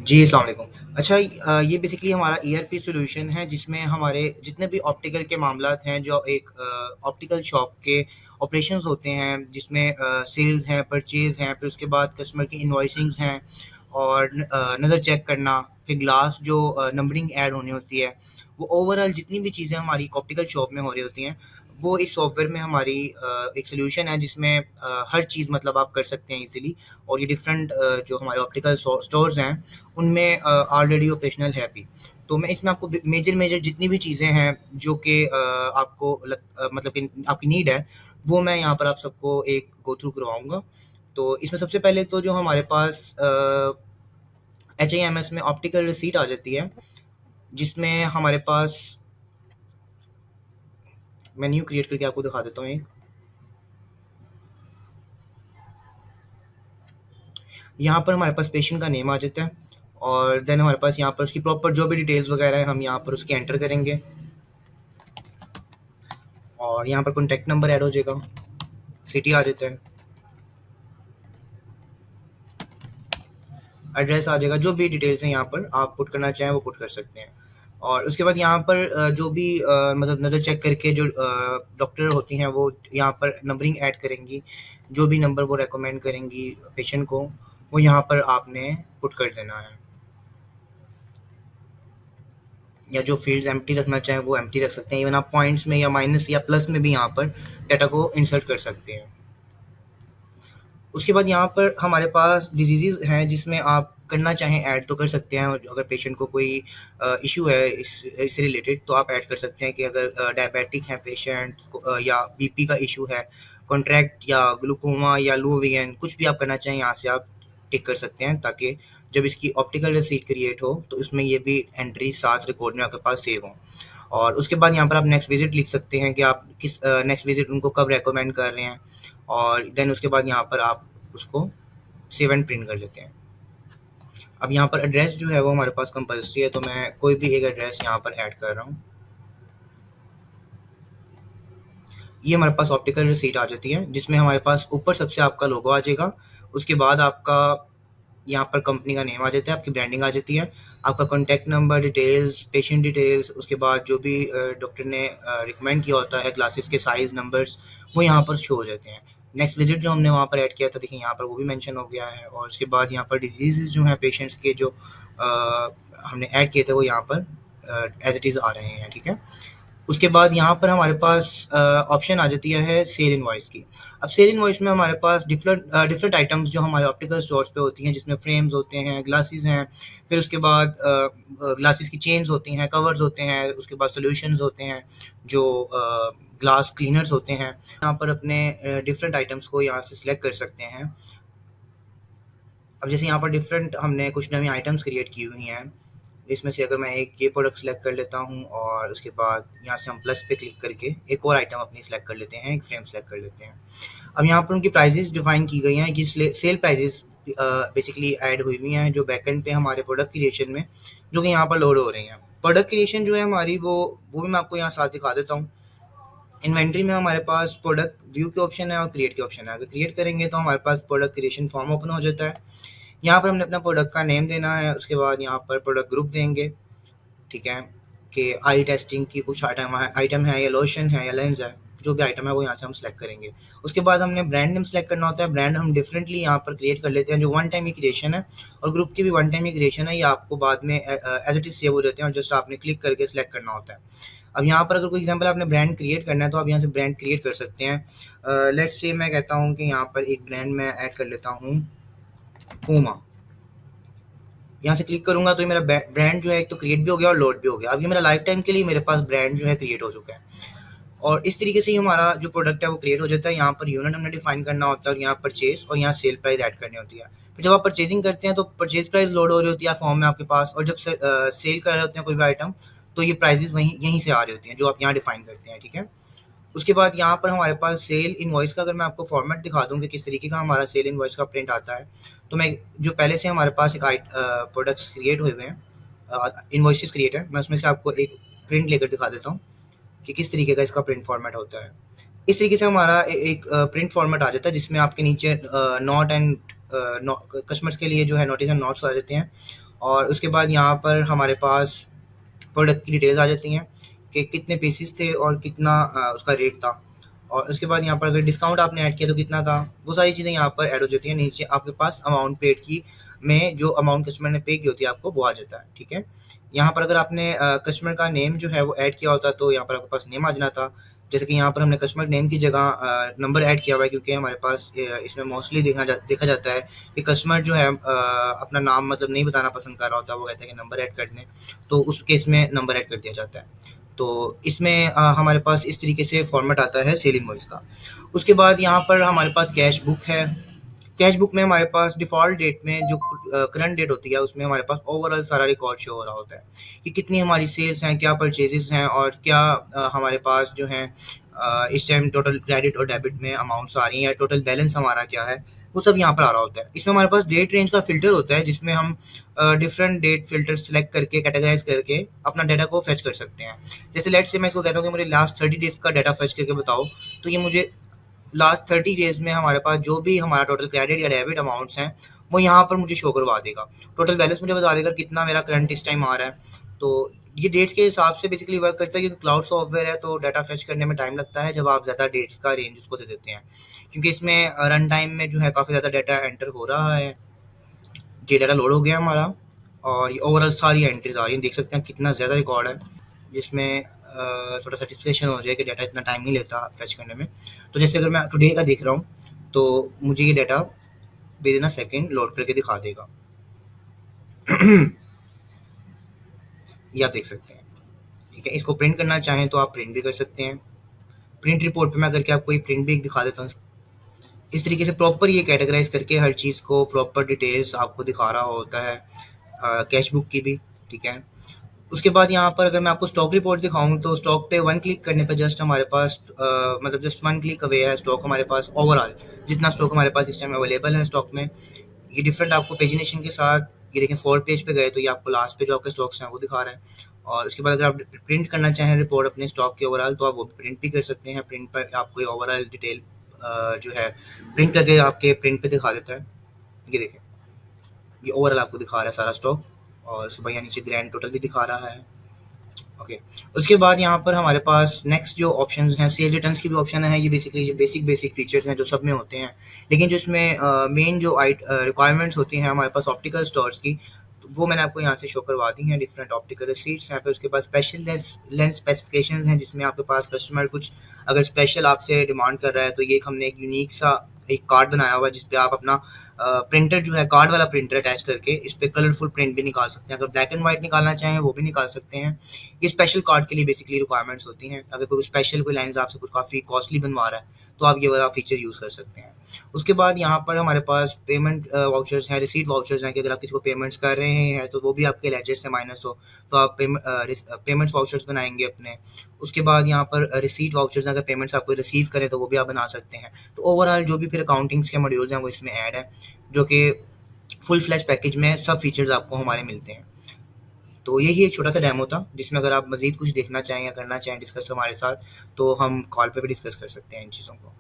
जी, अस्सलाम वालेकुम। अच्छा ये बेसिकली हमारा ईआरपी सॉल्यूशन है जिसमें हमारे जितने भी ऑप्टिकल के मामलात हैं जो एक ऑप्टिकल शॉप के ऑपरेशंस होते हैं जिसमें सेल्स हैं, परचेज़ हैं, फिर उसके बाद कस्टमर की इनवॉइसिंग्स हैं और नज़र चेक करना, फिर ग्लास जो नंबरिंग ऐड होनी होती है, वो ओवरऑल जितनी भी चीज़ें हमारी ऑप्टिकल शॉप में हो रही होती हैं, वो इस सॉफ्टवेयर में हमारी एक सॉल्यूशन है जिसमें हर चीज़ मतलब आप कर सकते हैं ईज़िली। और ये डिफरेंट जो हमारे ऑप्टिकल स्टोर्स हैं उनमें ऑलरेडी ऑपरेशनल है अभी। तो मैं इसमें आपको मेजर मेजर जितनी भी चीज़ें हैं जो कि आपको मतलब कि आपकी नीड है, वो मैं यहाँ पर आप सबको एक गो थ्रू करवाऊँगा। तो इसमें सबसे पहले तो जो हमारे पास एचआईएमएस में ऑप्टिकल रिसीट आ जाती है, जिसमें हमारे पास मैं न्यू क्रिएट करके आपको दिखा देता हूँ एक। यहाँ पर हमारे पास पेशेंट का नेम आ जाता है और देन हमारे पास यहाँ पर उसकी प्रॉपर जो भी डिटेल्स वगैरह है हम यहाँ पर उसकी एंटर करेंगे और यहाँ पर कॉन्टैक्ट नंबर ऐड हो जाएगा, सिटी आ जाता है, एड्रेस आ जाएगा, जो भी डिटेल्स हैं यहाँ पर आप पुट करना चाहें वो पुट कर सकते हैं। और उसके बाद यहाँ पर जो भी मतलब नज़र चेक करके जो डॉक्टर होती हैं वो यहाँ पर नंबरिंग ऐड करेंगी, जो भी नंबर वो रेकमेंड करेंगी पेशेंट को वो यहाँ पर आपने पुट कर देना है, या जो फील्ड्स एम्प्टी रखना चाहें वो एम्प्टी रख सकते हैं। इवन आप पॉइंट्स में या माइनस या प्लस में भी यहाँ पर डाटा को इंसर्ट कर सकते हैं। उसके बाद यहाँ पर हमारे पास डिजीज़ेज़ हैं जिसमें आप करना चाहें ऐड तो कर सकते हैं। अगर पेशेंट को कोई इश्यू है इससे रिलेटेड तो आप ऐड कर सकते हैं कि अगर डायबिटिक है पेशेंट को या बीपी का इश्यू है, कॉन्ट्रैक्ट या ग्लूकोमा या लो वेरिएंट कुछ भी आप करना चाहें यहाँ से आप टिक कर सकते हैं, ताकि जब इसकी ऑप्टिकल रिसीट क्रिएट हो तो उसमें ये भी एंट्री साथ रिकॉर्ड में आपके पास सेव हो। और उसके बाद यहाँ पर आप नेक्स्ट विज़िट लिख सकते हैं कि आप किस नेक्स्ट विज़िट उनको कब रेकमेंड कर रहे हैं और देन उसके बाद यहाँ पर आप उसको सेव एंड प्रिंट कर लेते हैं। अब यहाँ पर एड्रेस जो है वो हमारे पास कंपल्सरी है, तो मैं कोई भी एक एड्रेस यहाँ पर ऐड कर रहा हूँ। ये हमारे पास ऑप्टिकल रिसीट आ जाती है जिसमें हमारे पास ऊपर सबसे आपका लोगो आ जाएगा, उसके बाद आपका यहाँ पर कंपनी का नेम आ जाता है, आपकी ब्रांडिंग आ जाती है, आपका contact number, details, patient details, उसके बाद जो भी डॉक्टर ने रिकमेंड किया होता है, ग्लासेस के साइज़, नंबर्स, वो यहाँ पर शो हो जाते हैं। नेक्स्ट विज़िट जो हमने वहाँ पर ऐड किया था, देखिए यहाँ पर वो भी मेंशन हो गया है। और उसके बाद यहाँ पर डिजीज़ेज़ जो हैं पेशेंट्स के जो हमने ऐड किए थे वो यहाँ पर एज़ इट इज़ आ रहे हैं, ठीक है। उसके बाद यहाँ पर हमारे पास ऑप्शन आ जाती है सेल इनवॉइस की। अब सेल इनवॉइस में हमारे पास डिफरेंट आइटम्स जो हमारे ऑप्टिकल स्टोर्स पे होती हैं, जिसमें फ्रेम्स होते हैं, ग्लासेस हैं, फिर उसके बाद ग्लासेस की चेन्स होती हैं, कवर्स होते हैं, उसके बाद सॉल्यूशंस होते हैं, जो ग्लास क्लीनर्स होते हैं। यहाँ पर अपने डिफरेंट आइटम्स को यहाँ से सिलेक्ट कर सकते हैं। अब जैसे यहाँ पर डिफरेंट हमने कुछ नई आइटम्स क्रिएट की हुई हैं, इसमें से अगर मैं एक ये प्रोडक्ट सेलेक्ट कर लेता हूँ और उसके बाद यहाँ से हम प्लस पे क्लिक करके एक और आइटम अपनी सेलेक्ट कर लेते हैं, एक फ्रेम सेलेक्ट कर लेते हैं। अब यहाँ पर उनकी प्राइजेस डिफाइन की गई हैं कि सेल प्राइजेस बेसिकली ऐड हुई हुई हैं जो बैकएंड पे हमारे प्रोडक्ट क्रिएशन में जो कि यहाँ पर लोड हो रही हैं। प्रोडक्ट क्रिएशन जो है हमारी वो भी मैं आपको यहाँ साथ दिखा देता हूँ। इन्वेंट्री में हमारे पास प्रोडक्ट व्यू के ऑप्शन है और क्रिएट के ऑप्शन है। अगर क्रिएट करेंगे तो हमारे पास प्रोडक्ट क्रिएशन फॉर्म ओपन हो जाता है। यहाँ पर हमने अपना प्रोडक्ट का नेम देना है, उसके बाद यहाँ पर प्रोडक्ट ग्रुप देंगे, ठीक है, कि आई टेस्टिंग की कुछ आइटम है या लोशन है या लेंस है, जो भी आइटम है वो यहाँ से हम सेलेक्ट करेंगे। उसके बाद हमने ब्रांड नेम सेलेक्ट करना होता है। ब्रांड हम डिफरेंटली यहाँ पर क्रिएट कर लेते हैं, जो वन टाइम ही क्रिएशन है, और ग्रुप की भी वन टाइम ही क्रिएशन है, ये आपको बाद में एज इट इज सेव हो जाते हैं और जस्ट आपने क्लिक करके सिलेक्ट करना होता है। अब यहाँ पर अगर कोई एग्जांपल आपने ब्रांड क्रिएट करना है तो आप यहाँ से ब्रांड क्रिएट कर सकते हैं। लेट्स से मैं कहता हूँ कि यहाँ पर एक ब्रांड मैं ऐड कर लेता हूँ पूमा। यहाँ से क्लिक करूँगा तो ये मेरा ब्रांड जो है एक तो क्रिएट भी हो गया और लोड भी हो गया। अब ये मेरा लाइफ टाइम के लिए मेरे पास ब्रांड जो है क्रिएट हो चुका है। और इस तरीके से ही हमारा जो प्रोडक्ट है वो क्रिएट हो जाता है। यहाँ पर यूनिट हमने डिफाइन करना होता है और यहाँ परचेज और यहाँ सेल प्राइस ऐड करनी होती है। फिर जब आप परचेजिंग करते हैं तो परचेज प्राइस लोड हो रही होती है फॉर्म में आपके पास, और जब सेल कर रहे होते हैं कोई भी आइटम तो ये प्राइजेस यहीं से आ रही होती हैं जो आप यहाँ डिफाइन करते हैं, ठीक है। उसके बाद यहाँ पर हमारे पास सेल इनवॉइस का अगर मैं आपको फॉर्मेट दिखा दूँ कि किस तरीके का हमारा सेल इनवॉइस का प्रिंट आता है, तो मैं जो पहले से हमारे पास एक प्रोडक्ट्स क्रिएट हुए हुए हैं, इनवॉइसेस क्रिएट है, मैं उसमें से आपको एक प्रिंट लेकर दिखा देता हूँ कि किस तरीके का इसका प्रिंट फॉर्मेट होता है। इस तरीके से हमारा एक प्रिंट फॉर्मेट आ जाता है जिसमें आपके नीचे नोट एंड कस्टमर्स के लिए जो है नोटिस एंड नोट्स आ जाते हैं, और उसके बाद यहाँ पर हमारे पास प्रोडक्ट की डिटेल्स आ जाती हैं कि कितने पीसेस थे और कितना उसका रेट था। और उसके बाद यहाँ पर अगर डिस्काउंट आपने ऐड किया तो कितना था, वो सारी चीज़ें यहाँ पर ऐड हो जाती हैं। नीचे आपके पास अमाउंट पेड की में जो अमाउंट कस्टमर ने पे की होती है आपको वो आ जाता है, ठीक है। यहाँ पर अगर आपने कस्टमर का नेम जो है वो ऐड किया होता तो यहाँ पर आपके पास नेम आ जाना था। जैसे कि यहाँ पर हमने कस्टमर नेम की जगह नंबर ऐड किया हुआ है, क्योंकि हमारे पास इसमें मोस्टली देखा जाता है कि कस्टमर जो है अपना नाम मतलब नहीं बताना पसंद कर रहा होता, वो कहते हैं कि नंबर ऐड कर दें, तो उस केस में नंबर ऐड कर दिया जाता है। तो इसमें हमारे पास इस तरीके से फॉर्मेट आता है सेल इनवॉइस का। उसके बाद यहाँ पर हमारे पास कैश बुक है। कैश बुक में हमारे पास डिफ़ॉल्ट डेट में जो करंट डेट होती है उसमें हमारे पास ओवरऑल सारा रिकॉर्ड शो हो रहा होता है कि कितनी हमारी सेल्स हैं, क्या परचेजेस हैं और क्या हमारे पास जो है इस टाइम टोटल क्रेडिट और डेबिट में अमाउंट्स आ रही हैं, टोटल बैलेंस हमारा क्या है, वो सब यहाँ पर आ रहा होता है। इसमें हमारे पास डेट रेंज का फ़िल्टर होता है जिसमें हम डिफरेंट डेट फ़िल्टर सेलेक्ट करके कैटेगराइज़ करके अपना डाटा को फेच कर सकते हैं। जैसे लेट्स से मैं इसको कहता हूँ कि मुझे लास्ट 30 डेज़ का डाटा फेच करके बताओ, तो ये मुझे लास्ट 30 डेज़ में हमारे पास जो भी हमारा टोटल क्रेडिट या डेबिट अमाउंट्स हैं, वो यहाँ पर मुझे शो करवा देगा। टोटल बैलेंस मुझे बता देगा कितना मेरा करंट इस टाइम आ रहा है। तो ये डेट्स के हिसाब से बेसिकली वर्क करता है, क्योंकि क्लाउड सॉफ्टवेयर है तो डाटा फेच करने में टाइम लगता है जब आप ज़्यादा डेट्स का रेंज उसको दे देते हैं। क्योंकि इसमें रन टाइम में जो है काफ़ी ज़्यादा डाटा एंटर हो रहा है। ये डाटा लोड हो गया हमारा और ये ओवरऑल सारी एंट्रीज आ रही हैं, देख सकते हैं कितना ज़्यादा रिकॉर्ड है, जिसमें थोड़ा सेटिस्फेक्शन हो जाए कि डाटा इतना टाइम नहीं लेता फेच करने में। तो जैसे अगर मैं टुडे का देख रहा हूँ तो मुझे ये data with in a second load करके दिखा देगा। ये आप देख सकते हैं, ठीक है। इसको प्रिंट करना चाहें तो आप प्रिंट भी कर सकते हैं। प्रिंट रिपोर्ट पे मैं करके आपको ये प्रिंट भी दिखा देता हूँ। इस तरीके से प्रॉपर ये कैटेगराइज करके हर चीज़ को प्रॉपर डिटेल्स आपको दिखा रहा होता है, कैश बुक की भी, ठीक है। उसके बाद यहाँ पर अगर मैं आपको स्टॉक रिपोर्ट दिखाऊँ तो स्टॉक पे वन क्लिक करने पे जस्ट हमारे पास मतलब जस्ट वन क्लिक अवे है स्टॉक हमारे पास ओवरऑल जितना स्टॉक हमारे पास इस टाइम अवेलेबल है स्टॉक में। ये डिफरेंट आपको पेजिनेशन के साथ, ये देखें 4 पेज पे गए तो ये आपको लास्ट पे जो आपके स्टॉक्स हैं वो दिखा रहा है। और उसके बाद अगर आप प्रिंट करना चाहें रिपोर्ट अपने स्टॉक के ओवरऑल तो आप वो प्रिंट भी कर सकते हैं। प्रिंट पर आपको ओवरऑल डिटेल जो है प्रिंट करके आपके प्रिंट पे दिखा देता है। ये देखें, ये ओवरऑल आपको दिखा रहा है सारा स्टॉक और उसके बाद यहाँ नीचे ग्रैंड टोटल भी दिखा रहा है। ओके, उसके बाद यहाँ पर हमारे पास नेक्स्ट जो ऑप्शंस हैं, सेल रिटर्न्स की भी ऑप्शन है। ये बेसिकली जो बेसिक फीचर्स हैं जो सब में होते हैं, लेकिन जो इसमें मेन जो रिक्वायरमेंट्स होती हैं हमारे पास ऑप्टिकल स्टोर्स की, तो वो मैंने आपको यहाँ से शो करवा दी हैं। डिफरेंट ऑप्टिकल रिसीट्स यहाँ पे, उसके बाद स्पेशल लेंस स्पेसिफिकेशंस हैं जिसमें आपके पास कस्टमर कुछ अगर स्पेशल आपसे डिमांड कर रहा है तो ये हमने एक यूनिक सा एक कार्ड बनाया हुआ है जिस पे आप अपना प्रिंटर जो है कार्ड वाला प्रिंटर अटैच करके इस पे कलरफुल प्रिंट भी निकाल सकते हैं। अगर ब्लैक एंड वाइट निकालना चाहें वो भी निकाल सकते हैं। ये स्पेशल कार्ड के लिए बेसिकली रिक्वायरमेंट्स होती हैं। अगर कोई स्पेशल कोई लेंस आपसे कुछ काफ़ी कॉस्टली बनवा रहा है तो आप ये वाला फीचर यूज़ कर सकते हैं। उसके बाद यहाँ पर हमारे पास पेमेंट वाउचर्स हैं, रिसीट वाउचर्स हैं कि अगर आप किसी को पेमेंट्स कर रहे हैं तो वो भी आपके लेजर से माइनस हो तो आप पेमेंट्स वाउचर्स बनाएंगे अपने। उसके बाद यहाँ पर रिसीट वाउचर्स अगर पेमेंट्स आपको रिसीव करें तो वो भी आप बना सकते हैं। तो ओवरऑल जो भी फिर अकाउंटिंग्स के मॉड्यूल्स हैं वो इसमें ऐड है, जो कि फुल फ्लैश पैकेज में सब फीचर्स आपको हमारे मिलते हैं। तो यही एक छोटा सा डेमो था जिसमें अगर आप मज़ीद कुछ देखना चाहें या करना चाहें डिस्कस हमारे साथ तो हम कॉल पे भी डिस्कस कर सकते हैं इन चीज़ों को।